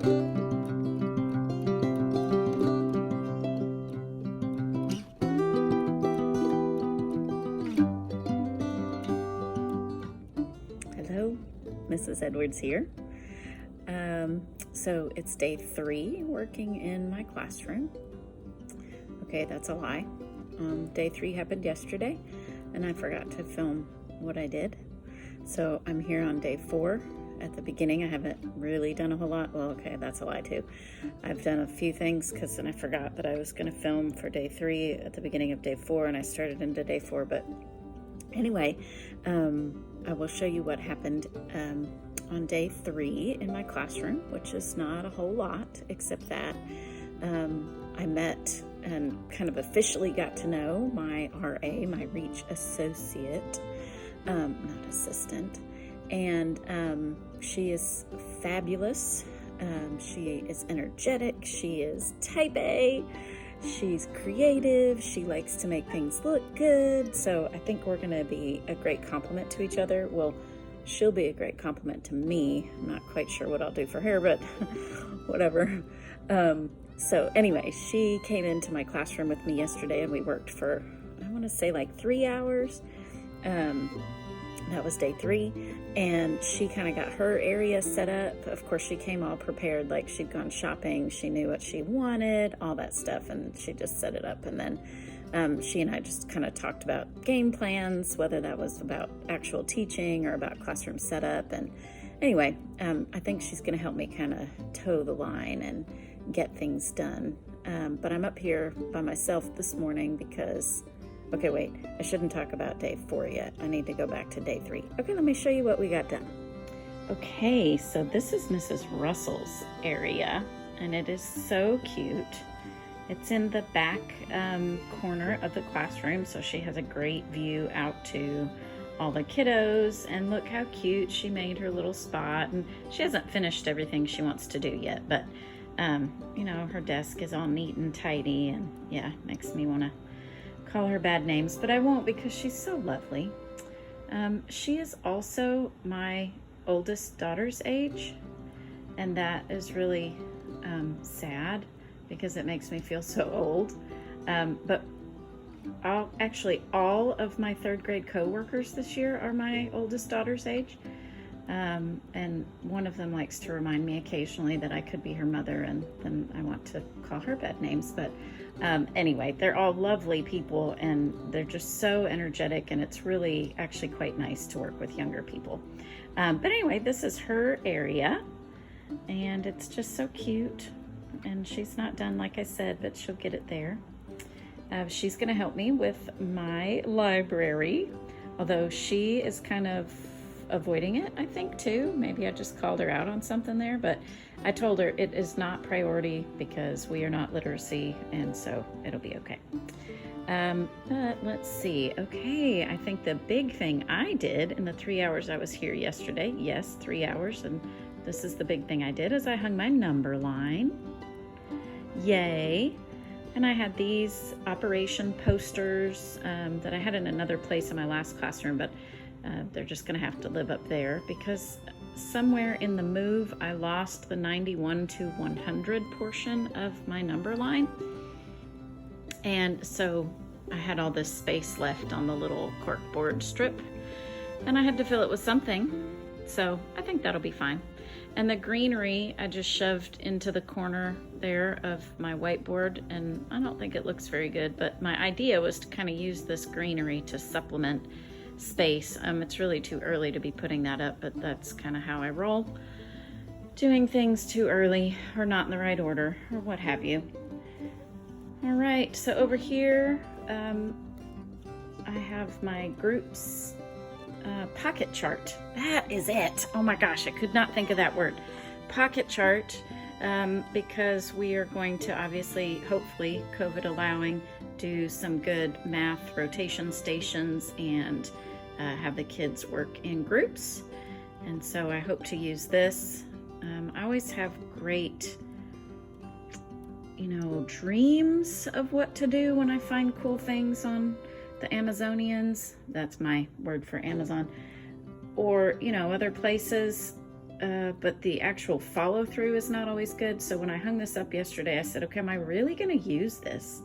Hello, Mrs. Edwards here. So it's day 3 working in my classroom. Okay, that's a lie. Day 3 happened yesterday, and I forgot to film what I did. So I'm here on day 4. At the beginning, I haven't really done a whole lot. Well, okay, that's a lie too. I've done a few things because then I forgot that I was going to film for day 3 at the beginning of day 4, and I started into day 4. But anyway, I will show you what happened on day 3 in my classroom, which is not a whole lot, except that I met and kind of officially got to know my RA, my Reach Associate, not assistant, and she is fabulous. She is energetic. She is type A. She's creative. She likes to make things look good. So I think we're going to be a great complement to each other. Well, she'll be a great compliment to me. I'm not quite sure what I'll do for her, but whatever. So anyway, she came into my classroom with me yesterday, and we worked for, I want to say, like 3 hours. That was day 3, and she kind of got her area set up. Of course, she came all prepared, like she'd gone shopping. She knew what she wanted, all that stuff, and she just set it up. And then she and I just kind of talked about game plans, whether that was about actual teaching or about classroom setup. And anyway, I think she's going to help me kind of toe the line and get things done. But I'm up here by myself this morning because, okay, wait, I shouldn't talk about day 4 yet. I need to go back to day 3. Okay, let me show you what we got done. Okay, so this is Mrs. Russell's area, and it is so cute. It's in the back corner of the classroom, so she has a great view out to all the kiddos, and look how cute she made her little spot. And she hasn't finished everything she wants to do yet, but you know, her desk is all neat and tidy, and yeah, makes me want to call her bad names, but I won't because she's so lovely. She is also my oldest daughter's age, and that is really sad because it makes me feel so old. But all of my 3rd grade co-workers this year are my oldest daughter's age. And one of them likes to remind me occasionally that I could be her mother, and then I want to call her bad names. But anyway, they're all lovely people, and they're just so energetic, and it's really actually quite nice to work with younger people. But anyway, this is her area, and it's just so cute. And she's not done, like I said, but she'll get it there. She's going to help me with my library, although she is kind of avoiding it, I think, too. Maybe I just called her out on something there, but I told her it is not priority because we are not literacy, and so it'll be okay. But let's see. Okay, I think the big thing I did in the 3 hours I was here yesterday, yes, 3 hours, and this is the big thing I did, is I hung my number line. Yay. And I had these operation posters that I had in another place in my last classroom, but they're just going to have to live up there because somewhere in the move I lost the 91 to 100 portion of my number line. And so I had all this space left on the little corkboard strip, and I had to fill it with something. So I think that'll be fine. And the greenery I just shoved into the corner there of my whiteboard, and I don't think it looks very good, but my idea was to kind of use this greenery to supplement space. It's really too early to be putting that up, but that's kind of how I roll. Doing things too early or not in the right order or what have you. All right, so over here I have my groups pocket chart. That is it. Oh my gosh, I could not think of that word. Pocket chart, because we are going to obviously, hopefully, COVID allowing, do some good math rotation stations and have the kids work in groups. And so I hope to use this. I always have great, dreams of what to do when I find cool things on the Amazonians. That's my word for Amazon. Or, other places. but the actual follow through is not always good. So when I hung this up yesterday, I said, okay, am I really going to use this?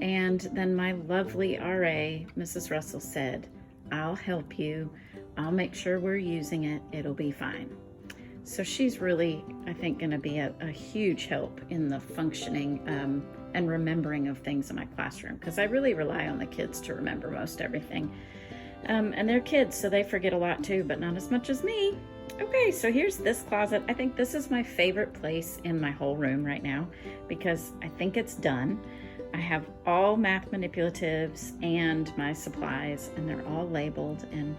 And then my lovely RA, Mrs. Russell, said, I'll help you. I'll make sure we're using it. It'll be fine. So she's really, I think, going to be a huge help in the functioning and remembering of things in my classroom, because I really rely on the kids to remember most everything. And they're kids, so they forget a lot too, but not as much as me. Okay, so here's this closet. I think this is my favorite place in my whole room right now because I think it's done. I have all math manipulatives and my supplies, and they're all labeled and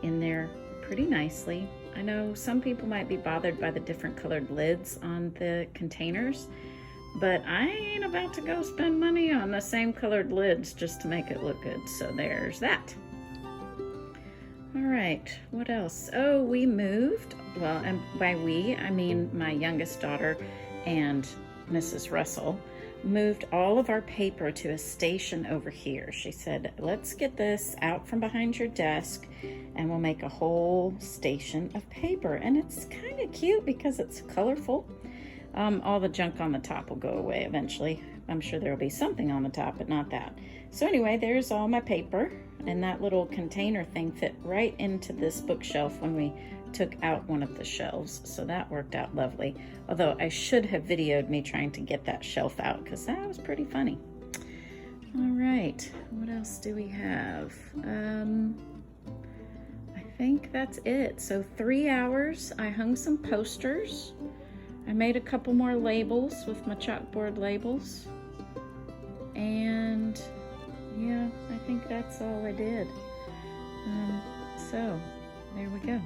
in there pretty nicely. I know some people might be bothered by the different colored lids on the containers, but I ain't about to go spend money on the same colored lids just to make it look good. So there's that. All right, what else? Oh, we moved. Well, and by we, I mean my youngest daughter and Mrs. Russell moved all of our paper to a station over here. She said, let's get this out from behind your desk and we'll make a whole station of paper. And it's kind of cute because it's colorful. All the junk on the top will go away eventually. I'm sure there'll be something on the top, but not that. So anyway, there's all my paper, and that little container thing fit right into this bookshelf when we took out one of the shelves. So that worked out lovely. Although I should have videoed me trying to get that shelf out because that was pretty funny. All right, what else do we have? I think that's it. So 3 hours, I hung some posters. I made a couple more labels with my chalkboard labels. And yeah, I think that's all I did. So there we go.